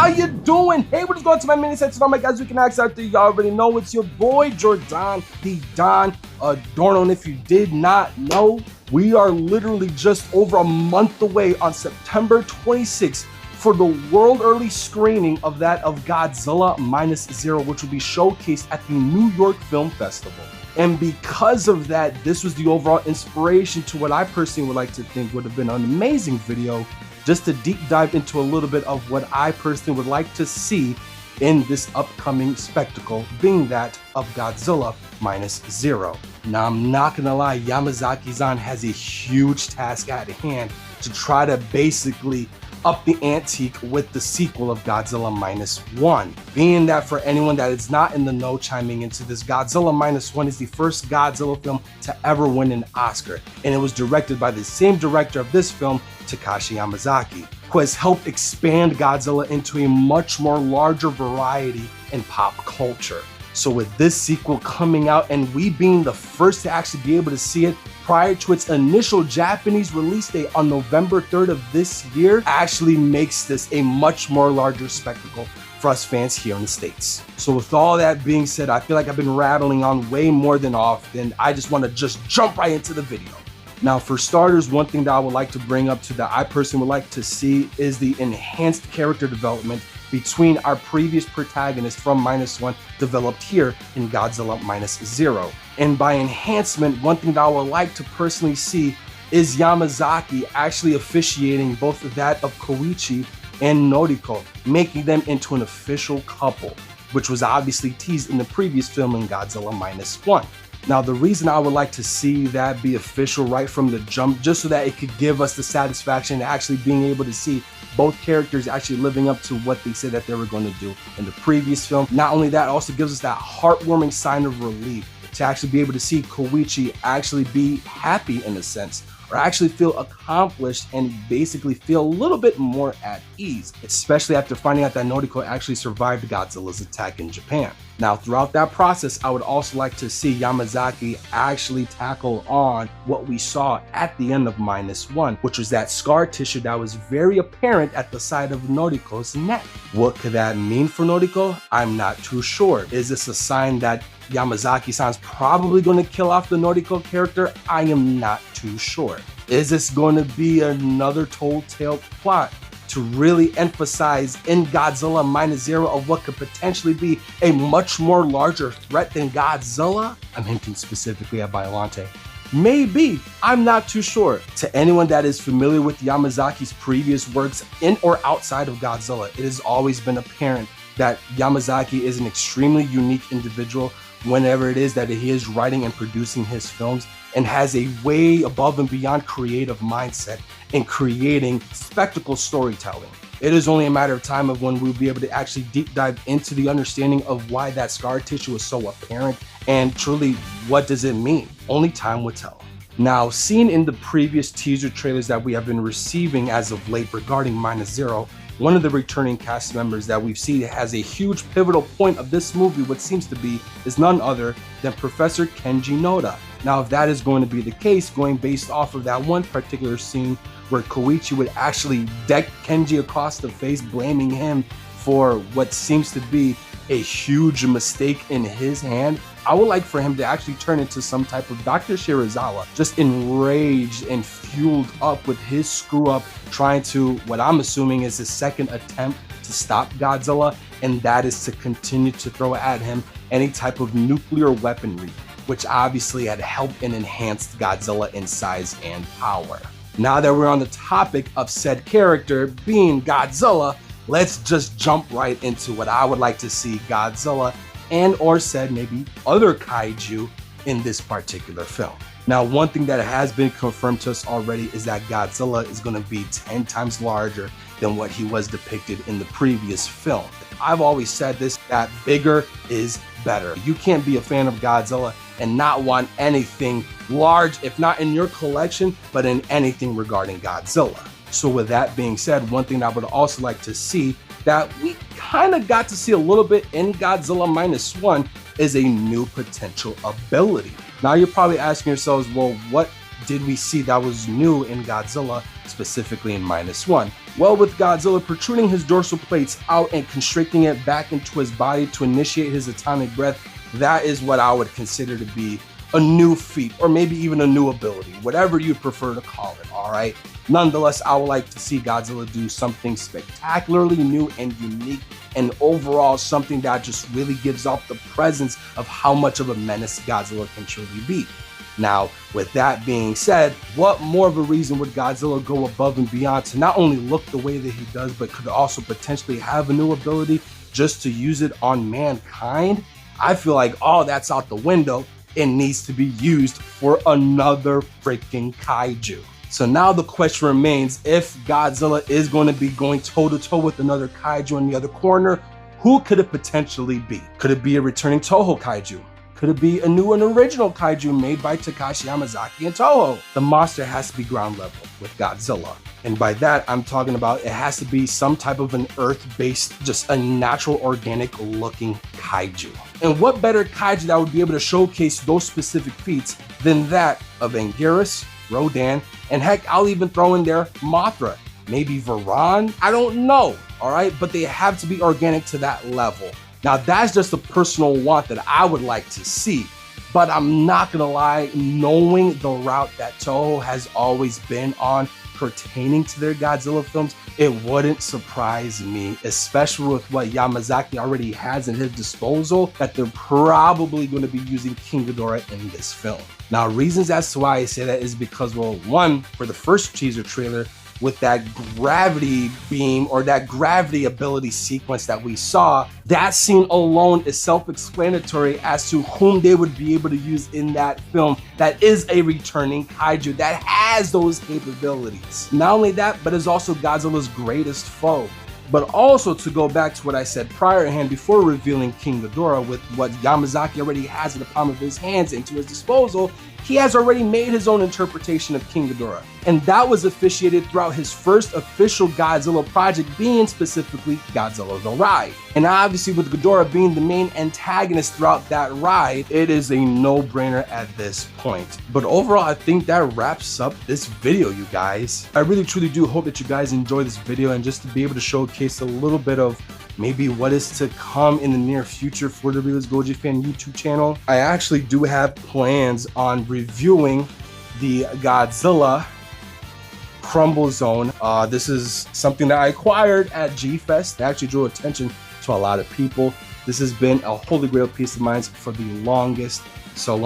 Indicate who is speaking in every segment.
Speaker 1: how you doing? Hey, what is going on to my mini section? Oh my guys, we can ask out there. You already know it's your boy Jordan, the Don Adorno. And if you did not know, we are literally just over a month away on September 26th for the world early screening of that of Godzilla Minus Zero, which will be showcased at the New York Film Festival. And because of that, this was the overall inspiration to what I personally would like to think would have been an amazing video, just to deep dive into a little bit of what I personally would like to see in this upcoming spectacle, being that of Godzilla Minus Zero. Now, I'm not gonna lie, Yamazaki-san has a huge task at hand to try to basically up the ante with the sequel of Godzilla Minus One. Being that, for anyone that is not in the know chiming into this, Godzilla Minus One is the first Godzilla film to ever win an Oscar, and it was directed by the same director of this film, Takashi Yamazaki, who has helped expand Godzilla into a much more larger variety in pop culture. So with this sequel coming out and we being the first to actually be able to see it prior to its initial Japanese release date on November 3rd of this year, actually makes this a much more larger spectacle for us fans here in the States. So with all that being said, I feel like I've been rattling on way more than often. I just want to just jump right into the video. Now, for starters, one thing that I would like to bring up that I personally would like to see is the enhanced character development between our previous protagonist from Minus One developed here in Godzilla Minus Zero. And by enhancement, one thing that I would like to personally see is Yamazaki actually officiating both that of Koichi and Noriko, making them into an official couple, which was obviously teased in the previous film in Godzilla Minus One. Now, the reason I would like to see that be official right from the jump, just so that it could give us the satisfaction of actually being able to see both characters actually living up to what they said that they were going to do in the previous film. Not only that, it also gives us that heartwarming sign of relief to actually be able to see Koichi actually be happy in a sense, or actually feel accomplished and basically feel a little bit more at ease, especially after finding out that Noriko actually survived Godzilla's attack in Japan. Now, throughout that process, I would also like to see Yamazaki actually tackle on what we saw at the end of Minus One, which was that scar tissue that was very apparent at the side of Noriko's neck. What could that mean for Noriko? I'm not too sure. Is this a sign that Yamazaki-san's probably going to kill off the Noriko character? I am not too sure. Is this going to be another telltale plot to really emphasize in Godzilla Minus Zero of what could potentially be a much more larger threat than Godzilla? I'm hinting specifically at Biollante. Maybe, I'm not too sure. To anyone that is familiar with Yamazaki's previous works in or outside of Godzilla, it has always been apparent that Yamazaki is an extremely unique individual whenever it is that he is writing and producing his films, and has a way above and beyond creative mindset in creating spectacle storytelling. It is only a matter of time of when we'll be able to actually deep dive into the understanding of why that scar tissue is so apparent, and truly, what does it mean? Only time will tell. Now, seen in the previous teaser trailers that we have been receiving as of late regarding Minus Zero, one of the returning cast members that we've seen has a huge pivotal point of this movie, what seems to be, is none other than Professor Kenji Noda. Now, if that is going to be the case, going based off of that one particular scene where Koichi would actually deck Kenji across the face, blaming him for what seems to be a huge mistake in his hand, I would like for him to actually turn into some type of Dr. Shirazawa, just enraged and fueled up with his screw up, trying to, what I'm assuming is his second attempt to stop Godzilla, and that is to continue to throw at him any type of nuclear weaponry, which obviously had helped and enhanced Godzilla in size and power. Now that we're on the topic of said character being Godzilla, let's just jump right into what I would like to see Godzilla and or said maybe other kaiju in this particular film. Now, one thing that has been confirmed to us already is that Godzilla is going to be 10 times larger than what he was depicted in the previous film. I've always said this, that bigger is better. You can't be a fan of Godzilla and not want anything large, if not in your collection, but in anything regarding Godzilla. So with that being said, one thing I would also like to see that we kind of got to see a little bit in Godzilla Minus One is a new potential ability. Now you're probably asking yourselves, well, what did we see that was new in Godzilla, specifically in -1? Well, with Godzilla protruding his dorsal plates out and constricting it back into his body to initiate his atomic breath, that is what I would consider to be a new feat, or maybe even a new ability, whatever you prefer to call it, all right? Nonetheless, I would like to see Godzilla do something spectacularly new and unique, and overall something that just really gives off the presence of how much of a menace Godzilla can truly be. Now, with that being said, what more of a reason would Godzilla go above and beyond to not only look the way that he does, but could also potentially have a new ability just to use it on mankind? I feel like all that's out the window. It needs to be used for another freaking kaiju. So now the question remains, if Godzilla is going to be going toe-to-toe with another kaiju in the other corner, who could it potentially be? Could it be a returning Toho kaiju? Could it be a new and original kaiju made by Takashi Yamazaki and Toho? The monster has to be ground level with Godzilla. And by that, I'm talking about it has to be some type of an earth-based, just a natural, organic looking kaiju. And what better kaiju that would be able to showcase those specific feats than that of Anguirus, Rodan, and heck, I'll even throw in there Mothra, maybe Varan, I don't know, all right? But they have to be organic to that level. Now, that's just a personal want that I would like to see. But I'm not gonna lie, knowing the route that Toho has always been on pertaining to their Godzilla films, it wouldn't surprise me, especially with what Yamazaki already has at his disposal, that they're probably going to be using King Ghidorah in this film. Now, reasons as to why I say that is because, well, one, for the first teaser trailer, with that gravity beam or that gravity ability sequence that we saw, that scene alone is self-explanatory as to whom they would be able to use in that film that is a returning kaiju that has those capabilities. Not only that, but is also Godzilla's greatest foe. But also, to go back to what I said prior hand before revealing King Ghidorah, with what Yamazaki already has in the palm of his hands and to his disposal, he has already made his own interpretation of King Ghidorah. And that was officiated throughout his first official Godzilla project, being specifically Godzilla the Ride. And obviously, with Ghidorah being the main antagonist throughout that ride, it is a no-brainer at this point. But overall, I think that wraps up this video, you guys. I really truly do hope that you guys enjoy this video, and just to be able to showcase a little bit of maybe what is to come in the near future for the Realist Goji Fan YouTube channel. I actually do have plans on reviewing the Godzilla Crumble Zone. This is something that I acquired at G-Fest. It actually drew attention to a lot of people. This has been a holy grail piece of mine for the longest. So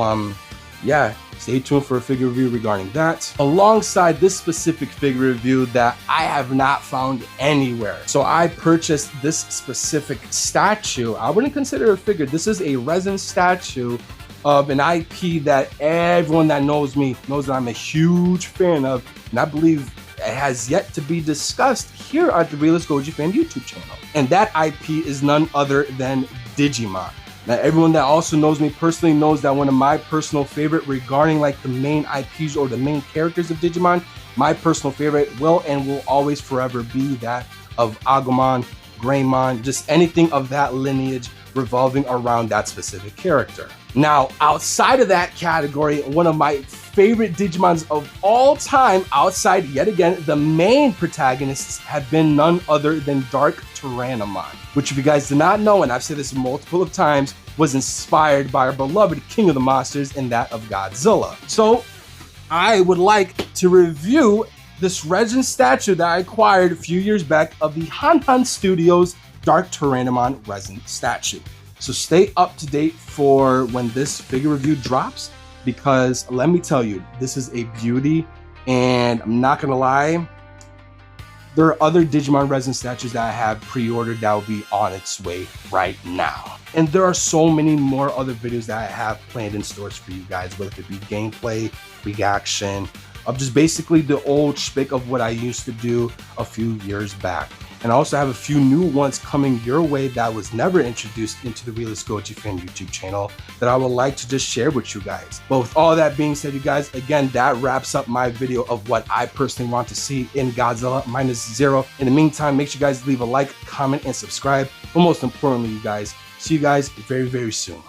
Speaker 1: yeah, stay tuned for a figure review regarding that, alongside this specific figure review that I have not found anywhere. So I purchased this specific statue. I wouldn't consider it a figure. This is a resin statue of an IP that everyone that knows me knows that I'm a huge fan of, and I believe it has yet to be discussed here at the Realist Goji Fan YouTube channel. And that IP is none other than Digimon. Now, everyone that also knows me personally knows that one of my personal favorite regarding like the main IPs or the main characters of Digimon, my personal favorite will and will always forever be that of Agumon, Greymon, just anything of that lineage revolving around that specific character. Now, outside of that category, one of my favorite Digimons of all time, outside, yet again, the main protagonists have been none other than Dark Tyrannomon, which, if you guys do not know, and I've said this multiple of times, was inspired by our beloved King of the Monsters and that of Godzilla. So I would like to review this resin statue that I acquired a few years back of the Han Studios Dark Tyrannomon resin statue. So stay up to date for when this figure review drops, because let me tell you, this is a beauty, and I'm not gonna lie, there are other Digimon resin statues that I have pre-ordered that will be on its way right now. And there are so many more other videos that I have planned in stores for you guys, whether it be gameplay, reaction, of just basically the old shtick of what I used to do a few years back. And I also have a few new ones coming your way that was never introduced into the Realist Goji Fan YouTube channel that I would like to just share with you guys. But with all that being said, you guys, again, that wraps up my video of what I personally want to see in Godzilla Minus Zero. In the meantime, make sure you guys leave a like, comment, and subscribe. But most importantly, you guys, see you guys very, very soon.